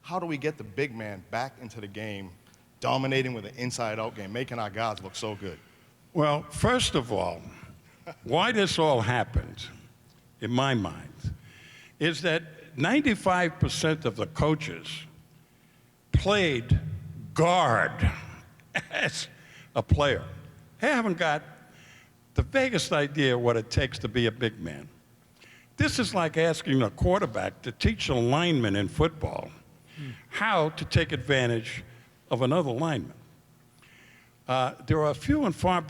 how do we get the big man back into the game, dominating with an inside-out game, making our guys look so good? Well, first of all, why this all happened, in my mind, is that 95% of the coaches played guard as a player. They haven't got the vaguest idea what it takes to be a big man. This is like asking a quarterback to teach a lineman in football how to take advantage of another lineman. There are few and far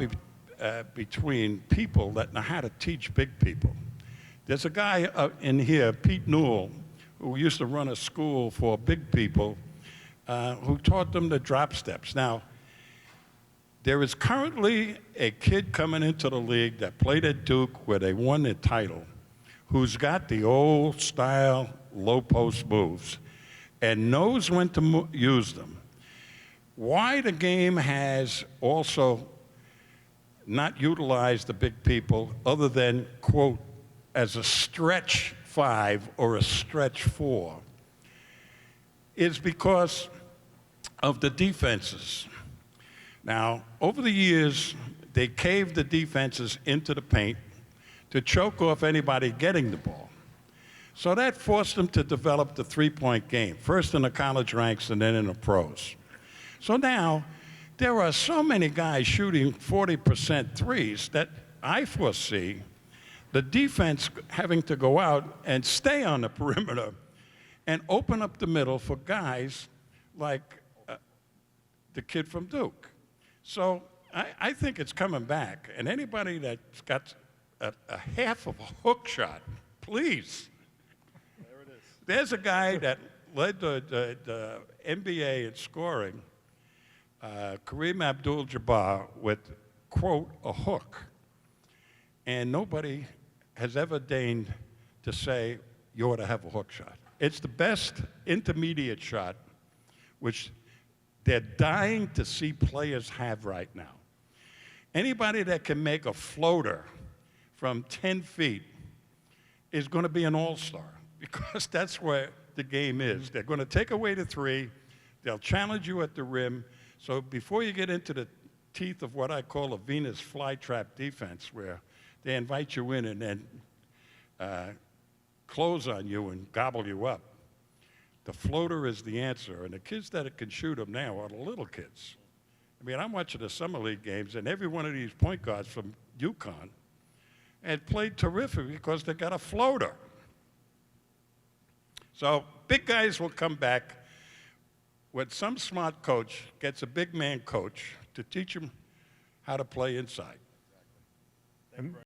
between people that know how to teach big people. There's a guy in here, Pete Newell, who used to run a school for big people, who taught them the drop steps. Now, there is currently a kid coming into the league that played at Duke where they won the title, who's got the old style low post moves and knows when to use them. Why the game has also not utilized the big people other than, quote, as a stretch 5 or a stretch 4 is because of the defenses. Now, over the years, they caved the defenses into the paint to choke off anybody getting the ball. So that forced them to develop the three-point game, first in the college ranks and then in the pros. So now, there are so many guys shooting 40% threes that I foresee the defense having to go out and stay on the perimeter and open up the middle for guys like the kid from Duke. So I think it's coming back. And anybody that's got a half of a hook shot, please. There it is. There's a guy that led the NBA in scoring, Kareem Abdul-Jabbar, with, quote, a hook. And nobody has ever deigned to say you ought to have a hook shot. It's the best intermediate shot, which they're dying to see players have right now. Anybody that can make a floater from 10 feet is going to be an all-star because that's where the game is. They're going to take away the three. They'll challenge you at the rim. So before you get into the teeth of what I call a Venus flytrap defense, where they invite you in and then close on you and gobble you up, the floater is the answer. And the kids that can shoot them now are the little kids. I mean, I'm watching the summer league games, and every one of these point guards from UConn had played terrific because they got a floater. So big guys will come back when some smart coach gets a big man coach to teach him how to play inside. Thank you very much.